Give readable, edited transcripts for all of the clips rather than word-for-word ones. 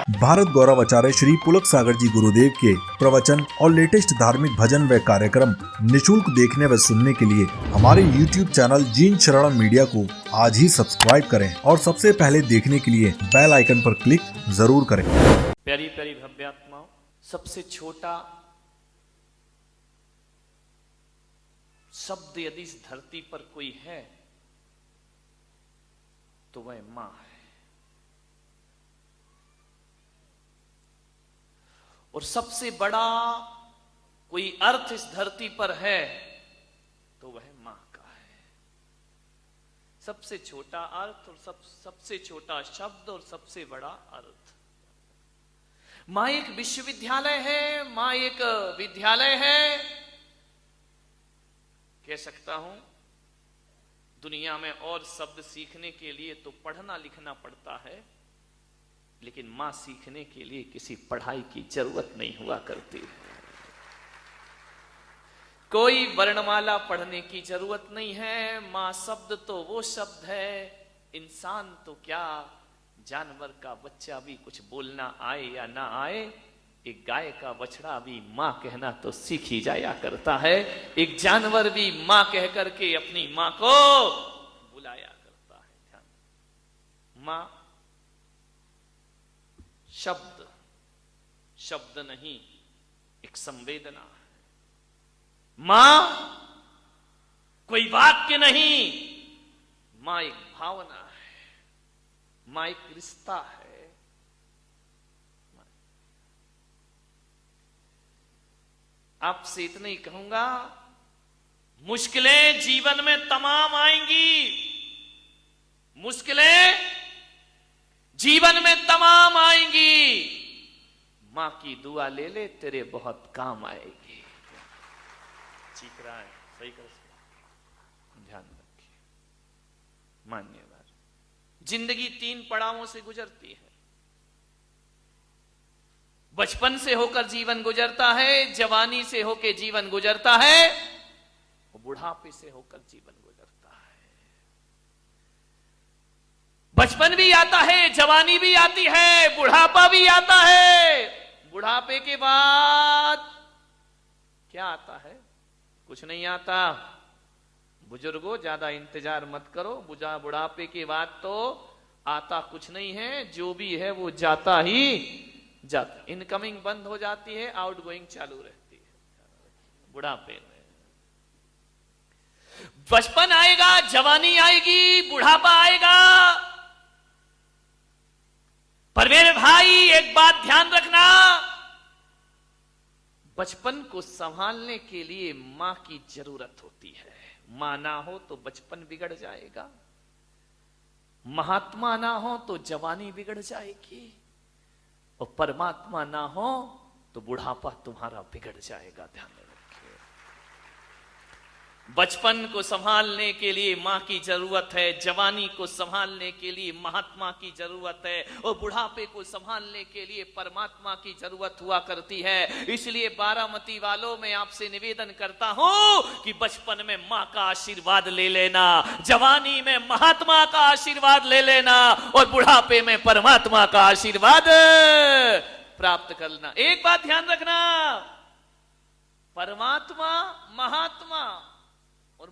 भारत गौरव आचार्य श्री पुलक सागर जी गुरुदेव के प्रवचन और लेटेस्ट धार्मिक भजन व कार्यक्रम निशुल्क देखने व सुनने के लिए हमारे YouTube चैनल जीन शरणम मीडिया को आज ही सब्सक्राइब करें और सबसे पहले देखने के लिए बेल आइकन पर क्लिक जरूर करें। प्यारी प्यारी भव्यात्माओं, सबसे छोटा शब्द यदि इस धरती पर कोई है तो वह मां है। और सबसे बड़ा कोई अर्थ इस धरती पर है तो वह मां का है। सबसे छोटा अर्थ और सबसे छोटा शब्द और सबसे बड़ा अर्थ। मां एक विश्वविद्यालय है, मां एक विद्यालय है। कह सकता हूं दुनिया में और शब्द सीखने के लिए तो पढ़ना लिखना पड़ता है, लेकिन मां सीखने के लिए किसी पढ़ाई की जरूरत नहीं हुआ करती। कोई वर्णमाला पढ़ने की जरूरत नहीं है। मां शब्द तो वो शब्द है, इंसान तो क्या, जानवर का बच्चा भी कुछ बोलना आए या ना आए, एक गाय का बछड़ा भी मां कहना तो सीख ही जाया करता है। एक जानवर भी मां कह करके अपनी मां को बुलाया करता है। मां शब्द नहीं, एक संवेदना है। मां कोई वाक्य नहीं, मां एक भावना है, मां एक रिश्ता है। आपसे इतना ही कहूंगा, मुश्किलें जीवन में तमाम आएंगी, मुश्किलें जीवन में तमाम आएंगी। मां की दुआ ले ले, तेरे बहुत काम आएगी। चीख रहा है, सही कर, ध्यान रखिए। मान्यवर, जिंदगी 3 पड़ावों से गुजरती है। बचपन से होकर जीवन गुजरता है, जवानी से होकर जीवन गुजरता है, और बुढ़ापे से होकर जीवन गुजरता है। बचपन भी आता है, जवानी भी आती है, बुढ़ापा भी आता है। बुढ़ापे के बाद क्या आता है? कुछ नहीं आता। बुजुर्गों, ज्यादा इंतजार मत करो, बुढ़ापे के बाद तो आता कुछ नहीं है, जो भी है वो जाता ही जाता। इनकमिंग बंद हो जाती है, आउटगोइंग चालू रहती है बुढ़ापे में। बचपन आएगा, जवानी आएगी, बुढ़ापा आएगा। पर मेरे भाई, एक बात ध्यान रखना, बचपन को संभालने के लिए मां की जरूरत होती है। मां ना हो तो बचपन बिगड़ जाएगा, महात्मा ना हो तो जवानी बिगड़ जाएगी, और परमात्मा ना हो तो बुढ़ापा तुम्हारा बिगड़ जाएगा। ध्यान रखिए, बचपन को संभालने के लिए मां की जरूरत है, जवानी को संभालने के लिए महात्मा की जरूरत है, और बुढ़ापे को संभालने के लिए परमात्मा की जरूरत हुआ करती है। इसलिए बारामती वालों, में आपसे निवेदन करता हूं कि बचपन में मां का आशीर्वाद ले लेना, जवानी में महात्मा का आशीर्वाद ले लेना, और बुढ़ापे में परमात्मा का आशीर्वाद प्राप्त करना। एक बात ध्यान रखना, परमात्मा, महात्मा और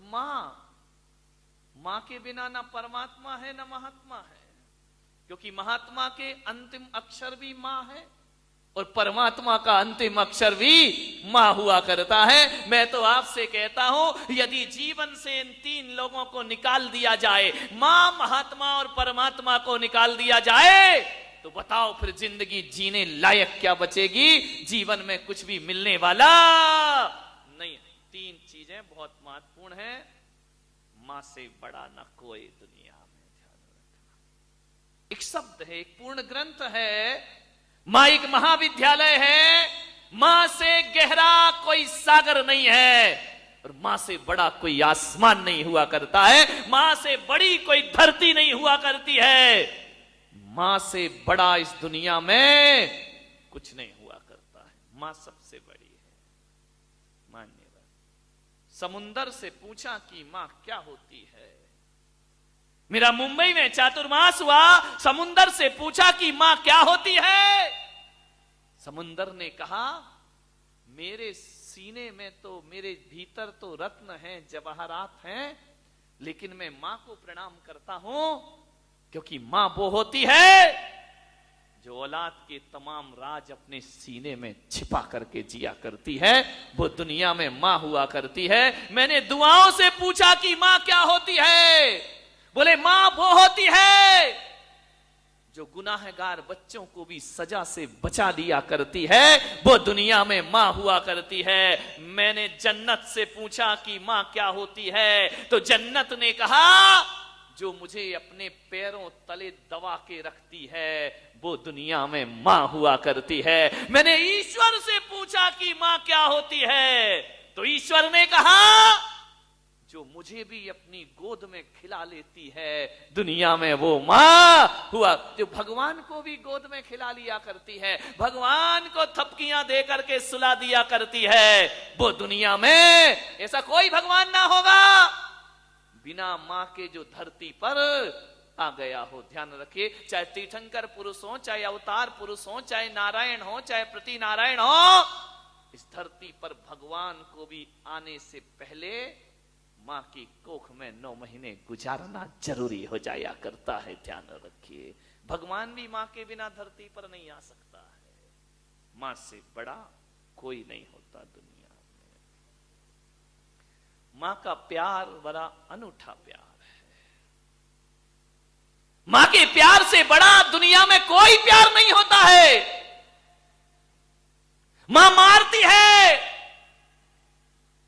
मां के बिना ना परमात्मा है ना महात्मा है, क्योंकि महात्मा के अंतिम अक्षर भी मां है और परमात्मा का अंतिम अक्षर भी मां हुआ करता है। मैं तो आपसे कहता हूं, यदि जीवन से इन 3 लोगों को निकाल दिया जाए, मां, महात्मा और परमात्मा को निकाल दिया जाए, तो बताओ फिर जिंदगी जीने लायक क्या बचेगी? जीवन में कुछ भी मिलने वाला नहीं। 3 चीजें बहुत महत्वपूर्ण हैं, मां से बड़ा ना कोई दुनिया में। ध्यान रखना, एक शब्द है, एक पूर्ण ग्रंथ है। मां एक महाविद्यालय है, मां से गहरा कोई सागर नहीं है, और मां से बड़ा कोई आसमान नहीं हुआ करता है, मां से बड़ी कोई धरती नहीं हुआ करती है, मां से बड़ा इस दुनिया में कुछ नहीं हुआ करता है। मां सबसे बड़ी है। मान्यवर, समुंदर से पूछा कि मां क्या होती है? मेरा मुंबई में चातुर्मास हुआ, समुंदर से पूछा कि मां क्या होती है। समुंदर ने कहा मेरे सीने में तो, मेरे भीतर तो रत्न हैं, जवाहरात हैं, लेकिन मैं मां को प्रणाम करता हूं क्योंकि मां वो होती है जो औलाद के तमाम राज अपने सीने में छिपा करके जिया करती है। वो दुनिया में मां हुआ करती है। मैंने दुआओं से पूछा कि मां क्या होती है, बोले मां वो होती है जो गुनाहगार बच्चों को भी सजा से बचा लिया करती है। वो दुनिया में मां हुआ करती है। मैंने जन्नत से पूछा कि मां क्या होती है, तो जन्नत ने कहा जो मुझे अपने पैरों तले दबा के रखती है वो दुनिया में मां हुआ करती है। मैंने ईश्वर से पूछा कि मां क्या होती है, तो ईश्वर ने कहा जो मुझे भी अपनी गोद में खिला लेती है दुनिया में वो मां हुआ। जो भगवान को भी गोद में खिला लिया करती है, भगवान को थपकियां दे करके सुला दिया करती है, वो दुनिया में ऐसा कोई भगवान ना होगा बिना मां के जो धरती पर आ गया हो। ध्यान रखिए, चाहे तीर्थंकर पुरुष हो, चाहे अवतार पुरुष हो, चाहे नारायण हो, चाहे प्रति नारायण हो, इस धरती पर भगवान को भी आने से पहले मां की कोख में 9 महीने गुजारना जरूरी हो जाया करता है। ध्यान रखिए, भगवान भी मां के बिना धरती पर नहीं आ सकता है। मां से बड़ा कोई नहीं होता दुनिया में। मां का प्यार बड़ा अनूठा प्यार है। मां के प्यार से बड़ा दुनिया में कोई प्यार नहीं होता है। मां मारती है,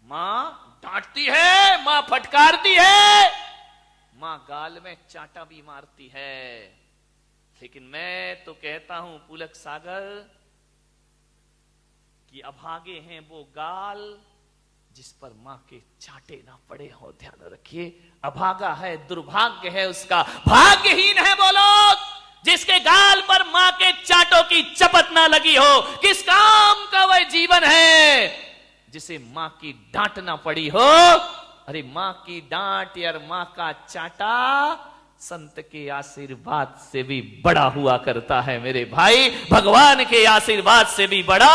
मां डांटती है, मां फटकारती है, मां गाल में चांटा भी मारती है। लेकिन मैं तो कहता हूं पुलक सागर कि अभागे हैं वो गाल जिस पर मां के चांटे ना पड़े हो। ध्यान रखिए, अभागा है, दुर्भाग्य है उसका, भाग्यहीन है वो लोग जिसके गाल पर मां के चांटों की चपत ना लगी हो। किस काम का वह जीवन है जिसे मां की डांट ना पड़ी हो। अरे मां की डांट यार, मां का चांटा संत के आशीर्वाद से भी बड़ा हुआ करता है मेरे भाई, भगवान के आशीर्वाद से भी बड़ा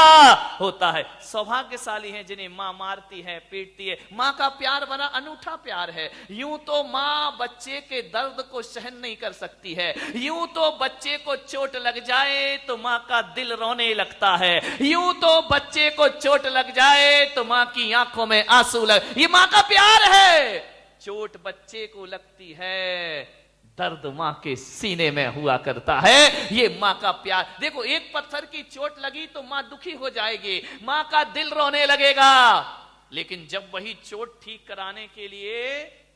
होता है। सौभाग्यशाली हैं जिन्हें मां मारती है, पीटती है। मां का प्यार बड़ा अनूठा प्यार है। यूं तो मां बच्चे के दर्द को सहन नहीं कर सकती है, यूं तो बच्चे को चोट लग जाए तो मां का दिल रोने लगता है, यूं तो बच्चे को चोट लग जाए तो मां की आंखों में आंसू लग, ये मां का प्यार है। चोट बच्चे को लगती है, दर्द मां के सीने में हुआ करता है। ये मां का प्यार। देखो, एक पत्थर की चोट लगी तो मां दुखी हो जाएगी, मां का दिल रोने लगेगा। लेकिन जब वही चोट ठीक कराने के लिए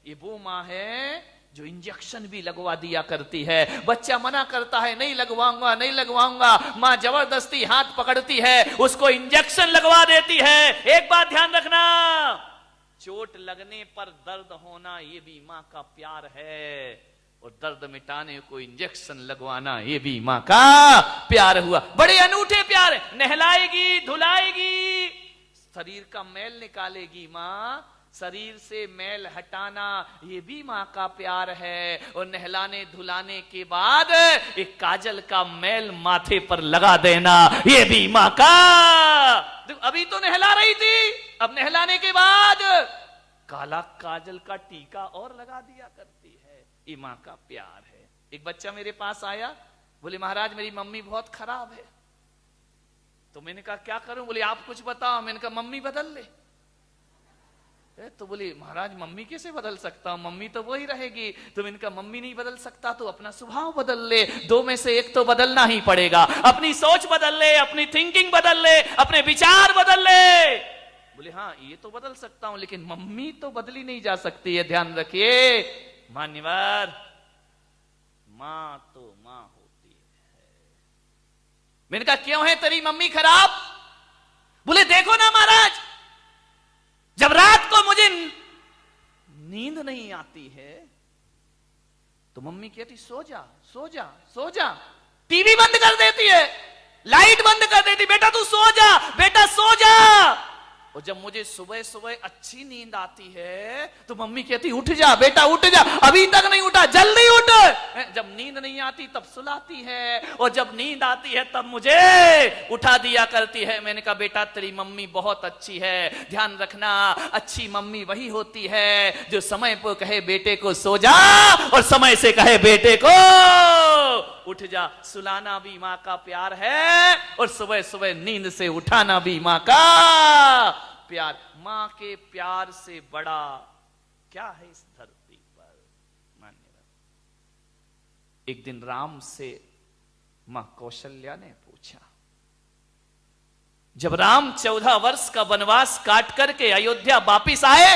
ये वो मां है जो इंजेक्शन भी लगवा दिया करती है। बच्चा मना करता है, नहीं लगवाऊंगा, नहीं लगवाऊंगा, मां जबरदस्ती हाथ पकड़ती है, उसको इंजेक्शन लगवा देती है। एक बात ध्यान रखना, चोट लगने पर दर्द होना ये भी मां का प्यार है, और दर्द मिटाने को इंजेक्शन लगवाना ये भी मां का प्यार हुआ। बड़े अनूठे प्यार है। नहलाएगी, धुलाएगी, शरीर का मैल निकालेगी मां, शरीर से मैल हटाना ये भी मां का प्यार है। और नहलाने धुलाने के बाद एक काजल का मैल माथे पर लगा देना ये भी मां का। अभी तो नहला रही थी, अब नहलाने के बाद काला काजल का टीका और लगा दिया करती है। ये मां का प्यार है। एक बच्चा मेरे पास आया, बोले महाराज मेरी मम्मी बहुत खराब है। तो मैंने कहा क्या करूं? बोले आप कुछ बताओ। मैंने कहा मम्मी बदल ले। तो बोले महाराज मम्मी कैसे बदल सकता हूं, मम्मी तो वही रहेगी। तो मैंने कहा मम्मी नहीं बदल सकता तो अपना स्वभाव बदल ले, 2 में से एक तो बदलना ही पड़ेगा। अपनी सोच बदल ले, अपनी थिंकिंग बदल ले, अपने विचार बदल ले। बोले हाँ ये तो बदल सकता हूं, लेकिन मम्मी तो बदली नहीं जा सकती है। ध्यान रखिए मान्यवर, मां तो मां होती है। मैंने कहा क्यों है तेरी मम्मी खराब? बोले देखो ना महाराज, जब रात को मुझे नींद नहीं आती है तो मम्मी कहती सो जा, सो जा, सो जा। टीवी बंद कर देती है, लाइट बंद कर देती, बेटा तू सो जा, बेटा सो जा। और जब मुझे सुबह सुबह अच्छी नींद आती है तो मम्मी कहती उठ जा बेटा उठ जा, अभी तक नहीं उठा, जल्दी उठ। जब नींद नहीं आती तब सुलाती है, और जब नींद आती है तब मुझे उठा दिया करती है। मैंने कहा बेटा तेरी मम्मी बहुत अच्छी है, ध्यान रखना, अच्छी मम्मी वही होती है जो समय पर कहे बेटे को सो जा और समय से कहे बेटे को उठ जा। सुलाना भी माँ का प्यार है और सुबह सुबह नींद से उठाना भी माँ का प्यार। माँ के प्यार से बड़ा क्या है इस धरती पर? मान्यवर। एक दिन राम से माँ कौशल्या ने पूछा, जब राम 14 वर्ष का वनवास काट करके अयोध्या वापिस आए,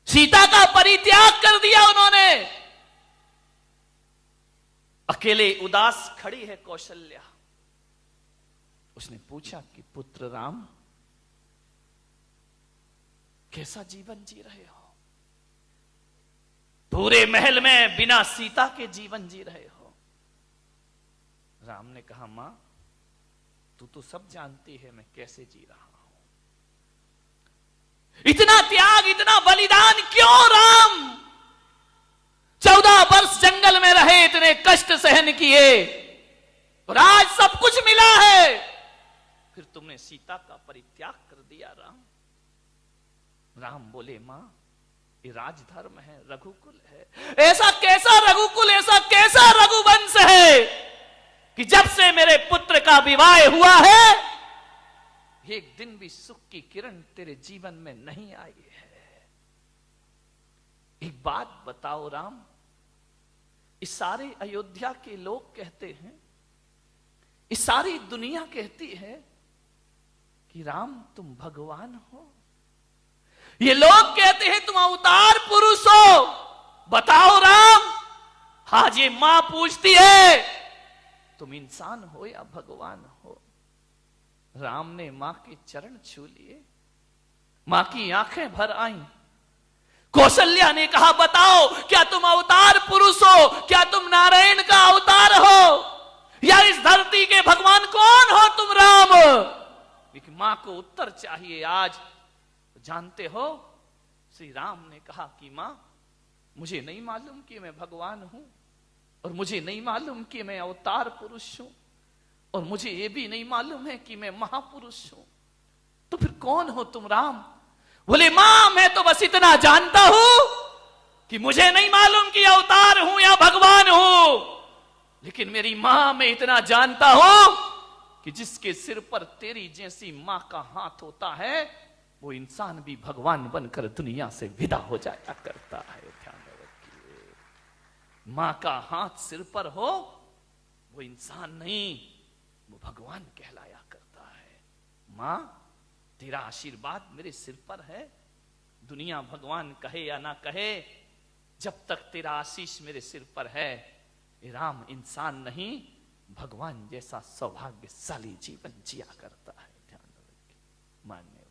सीता का परित्याग कर दिया उन्होंने, अकेले उदास खड़ी है कौशल्या। उसने पूछा कि पुत्र राम कैसा जीवन जी रहे हो? पूरे महल में बिना सीता के जीवन जी रहे हो। राम ने कहा मां तू तो सब जानती है मैं कैसे जी रहा हूं। इतना त्याग इतना बलिदान क्यों राम? 14 वर्ष जंगल में रहे, इतने कष्ट सहन किए और आज सब कुछ मिला है, फिर तुमने सीता का परित्याग कर दिया राम। राम बोले मां ये राजधर्म है, रघुकुल है। ऐसा कैसा रघुकुल, ऐसा कैसा रघुवंश है कि जब से मेरे पुत्र का विवाह हुआ है एक दिन भी सुख की किरण तेरे जीवन में नहीं आई है। एक बात बताओ राम, इस सारे अयोध्या के लोग कहते हैं, इस सारी दुनिया कहती है कि राम तुम भगवान हो। ये लोग कहते हैं तुम अवतार पुरुष हो। बताओ राम, आज ये मां पूछती है तुम इंसान हो या भगवान हो? राम ने मां के चरण छू लिए, मां की आंखें भर आईं। कौशल्या ने कहा बताओ क्या तुम अवतार पुरुष हो, क्या तुम नारायण का अवतार हो, या इस धरती के भगवान कौन हो तुम राम? लेकिन मां को उत्तर चाहिए आज। जानते हो श्री राम ने कहा कि मां मुझे नहीं मालूम कि मैं भगवान हूं, और मुझे नहीं मालूम कि मैं अवतार पुरुष हूं, और मुझे यह भी नहीं मालूम है कि मैं महापुरुष हूं। तो फिर कौन हो तुम राम? बोले मां मैं तो बस इतना जानता हूं कि मुझे नहीं मालूम कि अवतार हूं या भगवान हूं, लेकिन मेरी मां मैं इतना जानता हूं कि जिसके सिर पर तेरी जैसी मां का हाथ होता है वो इंसान भी भगवान बनकर दुनिया से विदा हो जाया करता है। ध्यान रखिए, मां का हाथ सिर पर हो वो इंसान नहीं, वो भगवान कहलाया करता है। मां तेरा आशीर्वाद मेरे सिर पर है, दुनिया भगवान कहे या ना कहे, जब तक तेरा आशीष मेरे सिर पर है राम इंसान नहीं भगवान जैसा सौभाग्यशाली जीवन जिया करता है। ध्यान रखिए। मान्य